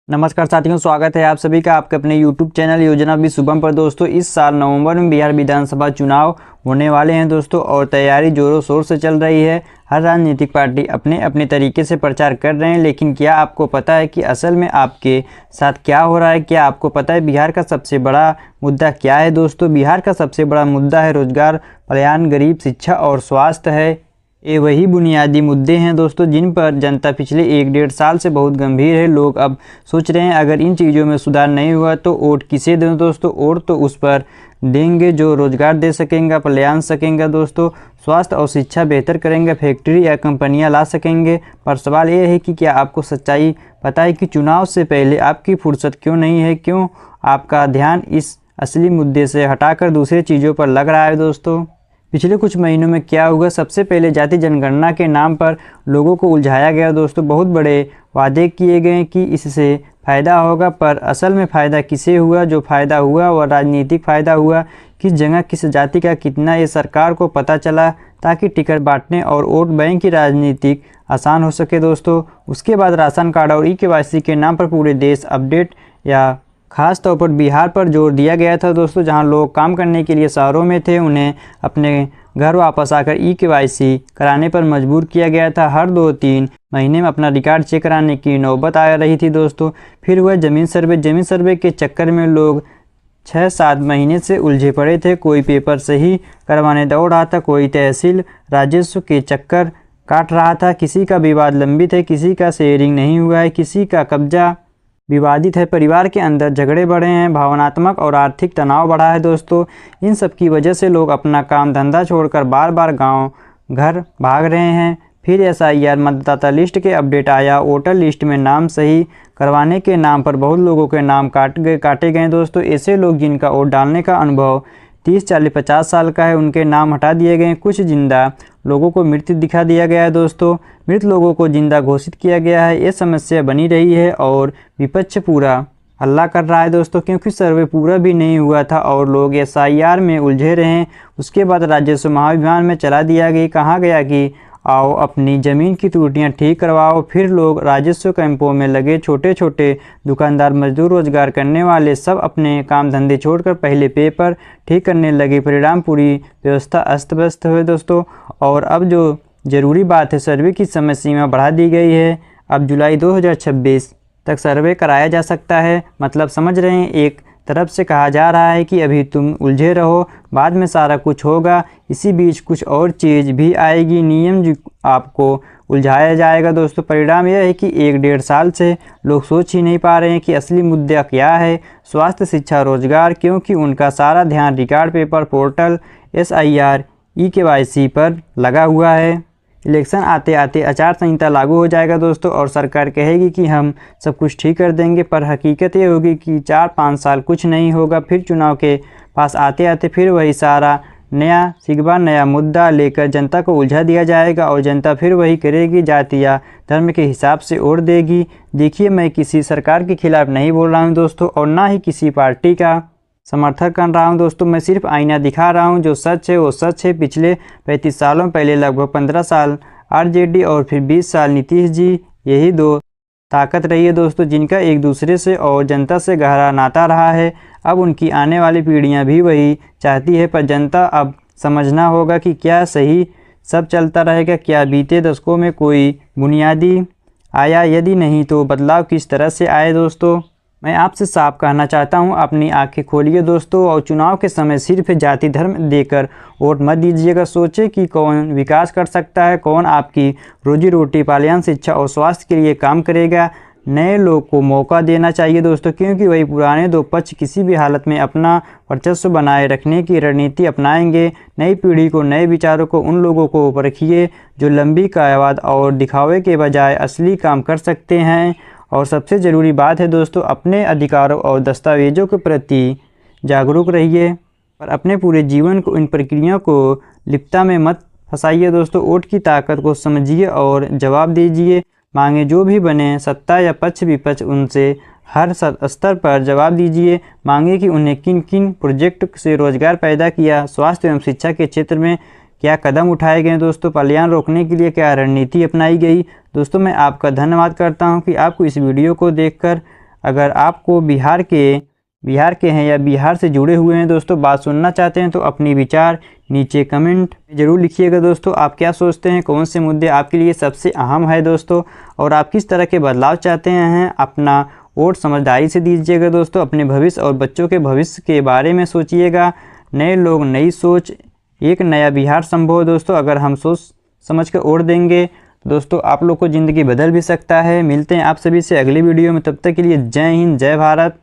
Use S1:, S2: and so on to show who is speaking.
S1: नमस्कार साथियों, स्वागत है आप सभी का आपके अपने YouTube चैनल योजना भी शुभम पर। दोस्तों, इस साल नवंबर में बिहार विधानसभा चुनाव होने वाले हैं दोस्तों, और तैयारी जोरों शोर से चल रही है। हर राजनीतिक पार्टी अपने अपने तरीके से प्रचार कर रहे हैं, लेकिन क्या आपको पता है कि असल में आपके साथ क्या हो रहा है? क्या आपको पता है बिहार का सबसे बड़ा मुद्दा क्या है? दोस्तों, बिहार का सबसे बड़ा मुद्दा है रोजगार, पलायन, गरीब, शिक्षा और स्वास्थ्य है। ये वही बुनियादी मुद्दे हैं दोस्तों जिन पर जनता पिछले 1-1.5 साल से बहुत गंभीर है। लोग अब सोच रहे हैं अगर इन चीज़ों में सुधार नहीं हुआ तो वोट किसे दें दोस्तों? वोट तो उस पर देंगे जो रोजगार दे सकेंगे, पलायन सकेंगे दोस्तों, स्वास्थ्य और शिक्षा बेहतर करेंगे, फैक्ट्री या कंपनियां ला सकेंगे। पर सवाल ये है कि क्या आपको सच्चाई पता है कि चुनाव से पहले आपकी फुर्सत क्यों नहीं है? क्यों आपका ध्यान इस असली मुद्दे से हटाकर दूसरी चीज़ों पर लग रहा है दोस्तों? पिछले कुछ महीनों में क्या हुआ? सबसे पहले जाति जनगणना के नाम पर लोगों को उलझाया गया दोस्तों। बहुत बड़े वादे किए गए कि इससे फ़ायदा होगा, पर असल में फ़ायदा किसे हुआ? जो फ़ायदा हुआ वह राजनीतिक फ़ायदा हुआ। किस जगह किस जाति का कितना, ये सरकार को पता चला, ताकि टिकट बांटने और वोट बैंक की राजनीतिक आसान हो सके दोस्तों। उसके बाद राशन कार्ड और ई-केवाईसी के नाम पर पूरे देश अपडेट या खास तौर पर बिहार पर जोर दिया गया था दोस्तों। जहां लोग काम करने के लिए शहरों में थे, उन्हें अपने घर वापस आकर ई-केवाईसी कराने पर मजबूर किया गया था। हर 2-3 महीने में अपना रिकॉर्ड चेक कराने की नौबत आ रही थी दोस्तों। फिर हुआ ज़मीन सर्वे के चक्कर में लोग 6-7 महीने से उलझे पड़े थे। कोई पेपर सही करवाने दौड़ रहा था, कोई तहसील राजस्व के चक्कर काट रहा था। किसी का विवाद लंबित है, किसी का शेयरिंग नहीं हुआ है, किसी का कब्जा विवादित है। परिवार के अंदर झगड़े बढ़े हैं, भावनात्मक और आर्थिक तनाव बढ़ा है दोस्तों। इन सब की वजह से लोग अपना काम धंधा छोड़कर बार बार गांव घर भाग रहे हैं। फिर SIR मतदाता लिस्ट के अपडेट आया। वोटर लिस्ट में नाम सही करवाने के नाम पर बहुत लोगों के नाम काटे गए दोस्तों। ऐसे लोग जिनका वोट डालने का अनुभव 30, 40, 50 साल का है, उनके नाम हटा दिए गए। कुछ जिंदा लोगों को मृत दिखा दिया गया है दोस्तों। मृत लोगों को जिंदा घोषित किया गया है। ये समस्या बनी रही है और विपक्ष पूरा हल्ला कर रहा है दोस्तों, क्योंकि सर्वे पूरा भी नहीं हुआ था और लोग SIR में उलझे रहे। उसके बाद राजस्व महाभियान में चला दिया गया। कहा गया कि आओ अपनी ज़मीन की त्रुटियां ठीक करवाओ। फिर लोग राजस्व कैंपों में लगे। छोटे छोटे दुकानदार, मजदूर, रोजगार करने वाले सब अपने काम धंधे छोड़कर पहले पेपर ठीक करने लगे। परिणाम पूरी व्यवस्था अस्त व्यस्त हुए दोस्तों। और अब जो ज़रूरी बात है, सर्वे की समय सीमा बढ़ा दी गई है। अब जुलाई 2026 तक सर्वे कराया जा सकता है। मतलब समझ रहे हैं, एक तरफ से कहा जा रहा है कि अभी तुम उलझे रहो, बाद में सारा कुछ होगा। इसी बीच कुछ और चीज़ भी आएगी, नियम जो आपको उलझाया जाएगा दोस्तों। परिणाम यह है कि 1-1.5 साल से लोग सोच ही नहीं पा रहे हैं कि असली मुद्दा क्या है। स्वास्थ्य, शिक्षा, रोजगार, क्योंकि उनका सारा ध्यान record paper, portal, SIR, e-KYC पर लगा हुआ है। इलेक्शन आते आते आचार संहिता लागू हो जाएगा दोस्तों, और सरकार कहेगी कि हम सब कुछ ठीक कर देंगे, पर हकीकत ये होगी कि 4-5 साल कुछ नहीं होगा। फिर चुनाव के पास आते आते फिर वही सारा नया सिगबा, नया मुद्दा लेकर जनता को उलझा दिया जाएगा, और जनता फिर वही करेगी, जाति या धर्म के हिसाब से वोट देगी। देखिए, मैं किसी सरकार के खिलाफ नहीं बोल रहा हूँ दोस्तों, और ना ही किसी पार्टी का समर्थन कर रहा हूं दोस्तों। मैं सिर्फ आईना दिखा रहा हूं। जो सच है वो सच है। पिछले 35 सालों पहले लगभग 15 साल RJD और फिर 20 साल नीतीश जी, यही दो ताकत रही है दोस्तों, जिनका एक दूसरे से और जनता से गहरा नाता रहा है। अब उनकी आने वाली पीढ़ियां भी वही चाहती है, पर जनता अब समझना होगा कि क्या सही सब चलता रहेगा? क्या बीते दशकों में कोई बुनियादी आया? यदि नहीं तो बदलाव किस तरह से आए दोस्तों? मैं आपसे साफ कहना चाहता हूं, अपनी आंखें खोलिए दोस्तों, और चुनाव के समय सिर्फ जाति धर्म देकर वोट मत दीजिएगा। सोचें कि कौन विकास कर सकता है, कौन आपकी रोजी रोटी, पलायन, शिक्षा और स्वास्थ्य के लिए काम करेगा। नए लोग को मौका देना चाहिए दोस्तों, क्योंकि वही पुराने दो पक्ष किसी भी हालत में अपना वर्चस्व बनाए रखने की रणनीति अपनाएंगे। नई पीढ़ी को, नए विचारों को, उन लोगों को परखिए जो लंबी कयावत और दिखावे के बजाय असली काम कर सकते हैं। और सबसे ज़रूरी बात है दोस्तों, अपने अधिकारों और दस्तावेजों के प्रति जागरूक रहिए, और अपने पूरे जीवन को इन प्रक्रियाओं को लिप्तता में मत फंसाइए दोस्तों। वोट की ताकत को समझिए और जवाब दीजिए। मांगे जो भी बने, सत्ता या पक्ष विपक्ष, उनसे हर स्तर पर जवाब दीजिए। मांगे कि उन्हें किन किन प्रोजेक्ट से रोजगार पैदा किया, स्वास्थ्य एवं शिक्षा के क्षेत्र में क्या कदम उठाए गए दोस्तों, पलायन रोकने के लिए क्या रणनीति अपनाई गई। दोस्तों, मैं आपका धन्यवाद करता हूं कि आपको इस वीडियो को देखकर अगर आपको बिहार के हैं या बिहार से जुड़े हुए हैं दोस्तों, बात सुनना चाहते हैं तो अपनी विचार नीचे कमेंट जरूर लिखिएगा दोस्तों। आप क्या सोचते हैं, कौन से मुद्दे आपके लिए सबसे अहम है दोस्तों, और आप किस तरह के बदलाव चाहते हैं। अपना वोट समझदारी से दीजिएगा दोस्तों। अपने भविष्य और बच्चों के भविष्य के बारे में सोचिएगा। नए लोग, नई सोच, एक नया बिहार संभव है दोस्तों। अगर हम सोच समझ कर वोट देंगे दोस्तों, आप लोग को ज़िंदगी बदल भी सकता है। मिलते हैं आप सभी से अगली वीडियो में, तब तक के लिए जय हिंद, जय भारत।